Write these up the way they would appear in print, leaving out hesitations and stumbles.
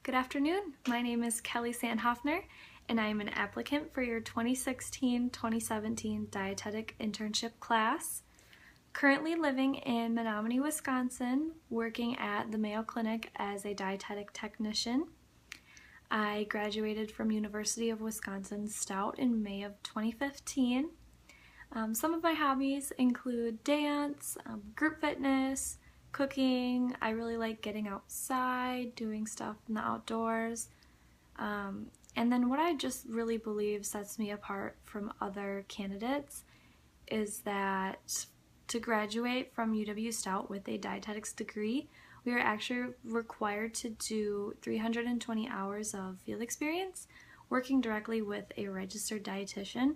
Good afternoon. My name is Kelli Sandhoefner, and I am an applicant for your 2016-2017 dietetic internship class. Currently living in Menominee, Wisconsin, working at the Mayo Clinic as a dietetic technician. I graduated from University of Wisconsin-Stout in May of 2015. Some of my hobbies include dance, group fitness, cooking. I really like getting outside, doing stuff in the outdoors. And then what I just really believe sets me apart from other candidates is that to graduate from UW-Stout with a dietetics degree, we are actually required to do 320 hours of field experience working directly with a registered dietitian.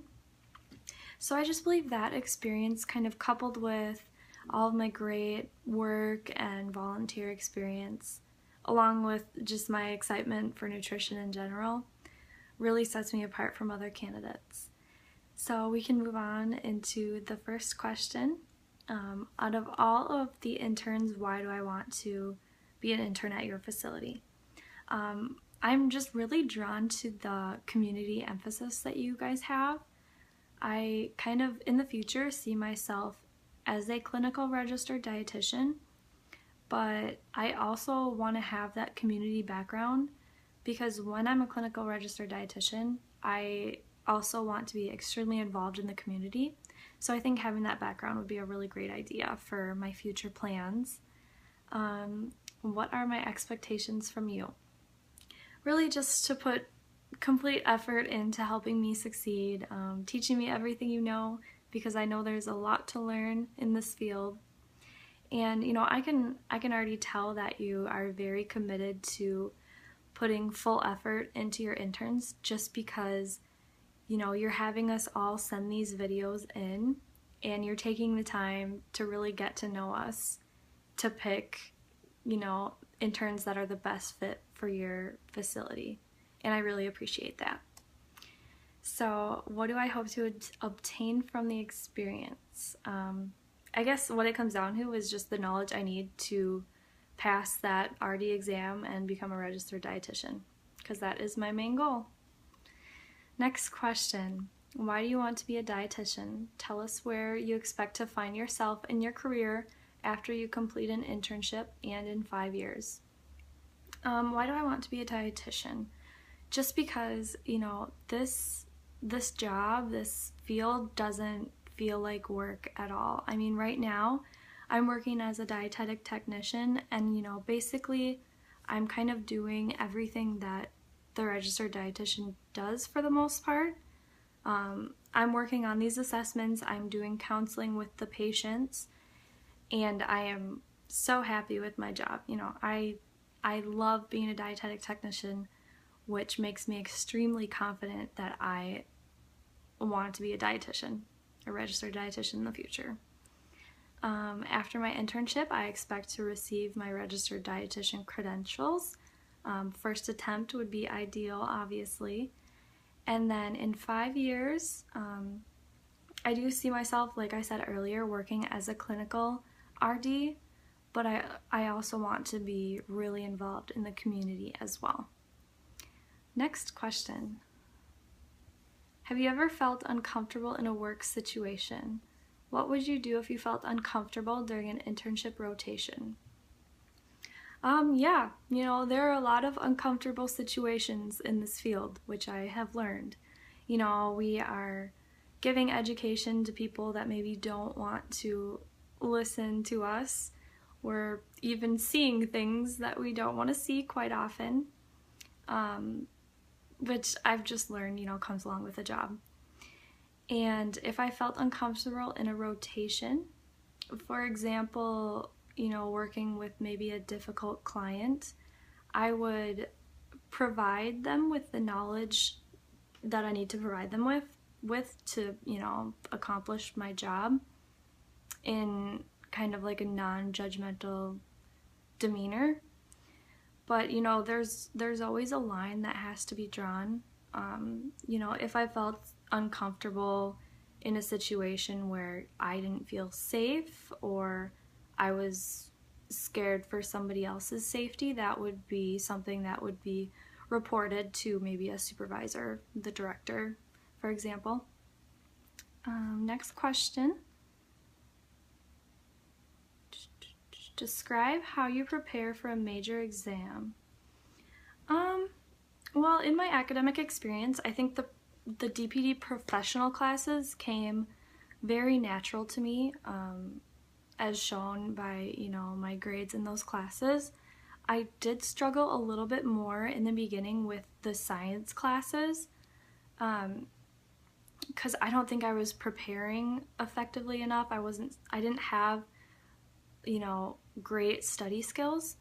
So I just believe that experience, kind of coupled with all of my great work and volunteer experience, along with just my excitement for nutrition in general, really sets me apart from other candidates. So we can move on into the first question. Out of all of the interns, why do I want to be an intern at your facility? I'm just really drawn to the community emphasis that you guys have. I kind of, in the future, see myself as a clinical registered dietitian, but I also want to have that community background because when I'm a clinical registered dietitian, I also want to be extremely involved in the community. So I think having that background would be a really great idea for my future plans. What are my expectations from you? Really just to put complete effort into helping me succeed, teaching me everything you know, because I know there's a lot to learn in this field. And you know, I can already tell that you are very committed to putting full effort into your interns just because you know, you're having us all send these videos in and you're taking the time to really get to know us to pick, you know, interns that are the best fit for your facility. And I really appreciate that. So what do I hope to obtain from the experience? I guess what it comes down to is just the knowledge I need to pass that RD exam and become a registered dietitian, because that is my main goal. Next question, why do you want to be a dietitian? Tell us where you expect to find yourself in your career after you complete an internship and in 5 years. Why do I want to be a dietitian? Just because, you know, this job, this field doesn't feel like work at all. I mean, right now I'm working as a dietetic technician and, you know, basically I'm kind of doing everything that the registered dietitian does for the most part. I'm working on these assessments, I'm doing counseling with the patients, and I am so happy with my job. You know, I love being a dietetic technician, which makes me extremely confident that I want to be a dietitian, a registered dietitian in the future. After my internship, I expect to receive my registered dietitian credentials. First attempt would be ideal, obviously. And then in 5 years, I do see myself, like I said earlier, working as a clinical RD, but I also want to be really involved in the community as well. Next question. Have you ever felt uncomfortable in a work situation? What would you do if you felt uncomfortable during an internship rotation? Yeah, you know, there are a lot of uncomfortable situations in this field, which I have learned. You know, we are giving education to people that maybe don't want to listen to us. We're even seeing things that we don't want to see quite often, which I've just learned, you know, comes along with the job. And if I felt uncomfortable in a rotation, for example, you know, working with maybe a difficult client, I would provide them with the knowledge that I need to provide them with to, you know, accomplish my job in kind of like a non-judgmental demeanor. But, you know, there's always a line that has to be drawn. You know, if I felt uncomfortable in a situation where I didn't feel safe or I was scared for somebody else's safety, that would be something that would be reported to maybe a supervisor, the director, for example. Next question. Describe how you prepare for a major exam. Well, in my academic experience, I think the DPD professional classes came very natural to me, as shown by, my grades in those classes. I did struggle a little bit more in the beginning with the science classes, because I don't think I was preparing effectively enough. I didn't have, great study skills.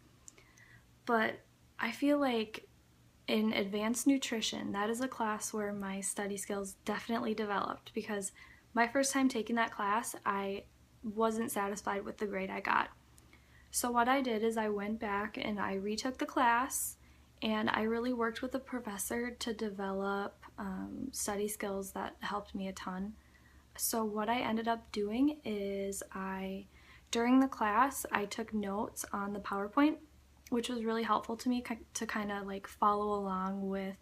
But I feel like in advanced nutrition, that is a class where my study skills definitely developed, because my first time taking that class, I wasn't satisfied with the grade I got. So what I did is I went back and I retook the class, and I really worked with the professor to develop study skills that helped me a ton. So what I ended up doing is during the class, I took notes on the PowerPoint, which was really helpful to me to kind of like follow along with,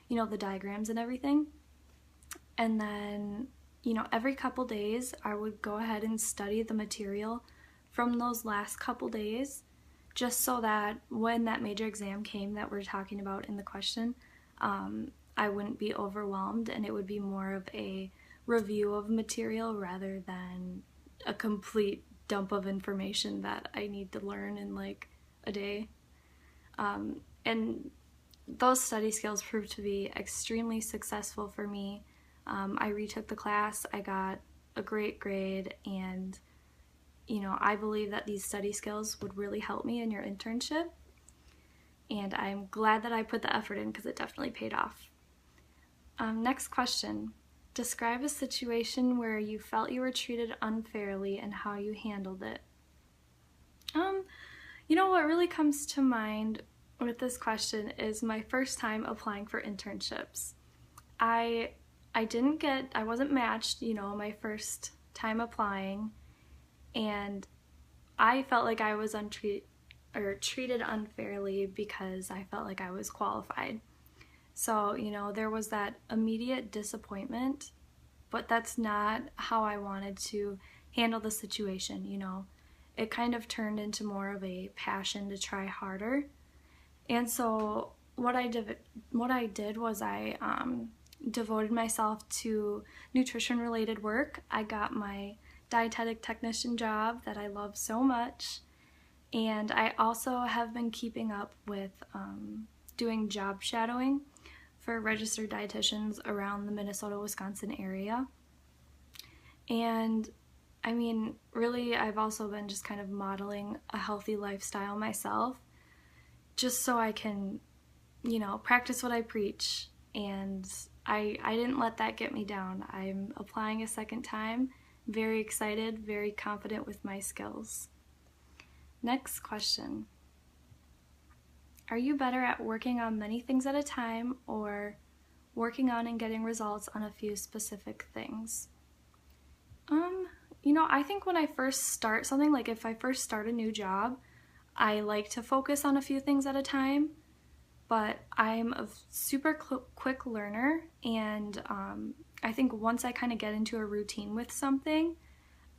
the diagrams and everything. And then, every couple days I would go ahead and study the material from those last couple days, just so that when that major exam came that we're talking about in the question, I wouldn't be overwhelmed, and it would be more of a review of material rather than a complete dump of information that I need to learn in like a day. And those study skills proved to be extremely successful for me. I retook the class, I got a great grade, and I believe that these study skills would really help me in your internship, and I'm glad that I put the effort in because it definitely paid off. Next question. Describe a situation where you felt you were treated unfairly and how you handled it. What really comes to mind with this question is my first time applying for internships. I wasn't matched, my first time applying, and I felt like I was treated unfairly because I felt like I was qualified. So, there was that immediate disappointment, but that's not how I wanted to handle the situation, It kind of turned into more of a passion to try harder. And so what I did was I devoted myself to nutrition-related work. I got my dietetic technician job that I love so much, and I also have been keeping up with doing job shadowing for registered dietitians around the Minnesota-Wisconsin area. And I mean, really, I've also been just kind of modeling a healthy lifestyle myself, just so I can, practice what I preach. And I didn't let that get me down. I'm applying a second time, very excited, very confident with my skills. Next question. Are you better at working on many things at a time, or working on and getting results on a few specific things? I think when I first start something, like if I first start a new job, I like to focus on a few things at a time, but I'm a super quick learner, and I think once I kind of get into a routine with something,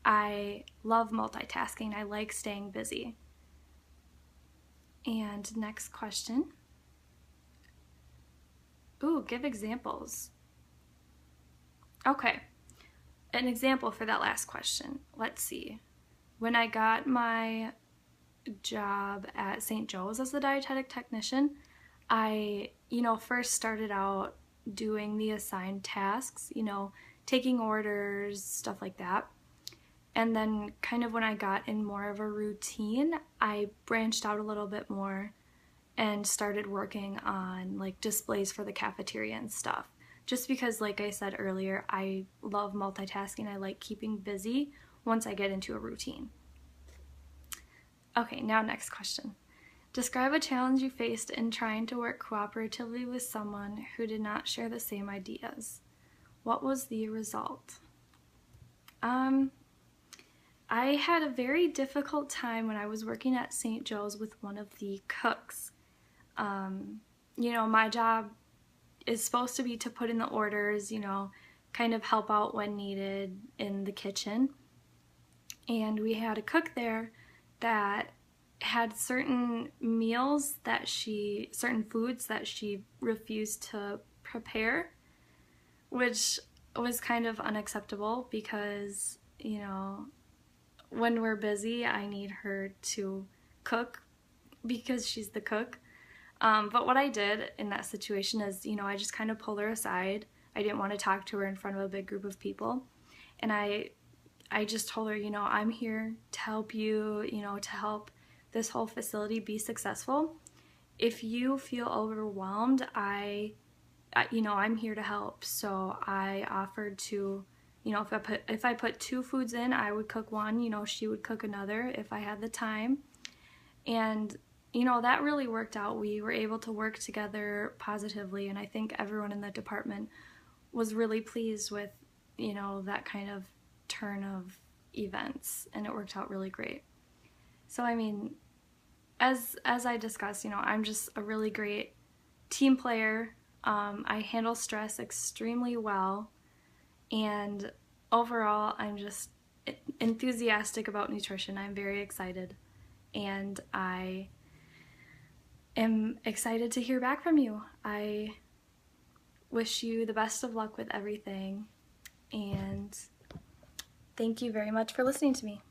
I love multitasking. I like staying busy. And next question. Ooh, give examples. Okay. An example for that last question. Let's see. When I got my job at St. Joe's as the dietetic technician, I, first started out doing the assigned tasks, taking orders, stuff like that. And then kind of when I got in more of a routine, I branched out a little bit more and started working on like displays for the cafeteria and stuff. Just because, like I said earlier, I love multitasking. I like keeping busy once I get into a routine. Okay, now next question. Describe a challenge you faced in trying to work cooperatively with someone who did not share the same ideas. What was the result? I had a very difficult time when I was working at St. Joe's with one of the cooks. You know, my job is supposed to be to put in the orders, you know, kind of help out when needed in the kitchen. And we had a cook there that had certain meals that certain foods that she refused to prepare, which was kind of unacceptable because, you know, when we're busy, I need her to cook because she's the cook. But what I did in that situation is, you know, I just kind of pulled her aside. I didn't want to talk to her in front of a big group of people. And I just told her, you know, I'm here to help you, you know, to help this whole facility be successful. If you feel overwhelmed, you know, I'm here to help. So I offered to, you know, if I put 2 foods in, I would cook one, you know, she would cook another if I had the time. And you know, that really worked out. We were able to work together positively, and I think everyone in the department was really pleased with, you know, that kind of turn of events, and it worked out really great. So I mean, as I discussed, you know, I'm just a really great team player. I handle stress extremely well, and overall I'm just enthusiastic about nutrition. I'm very excited, and I am excited to hear back from you. I wish you the best of luck with everything, and thank you very much for listening to me.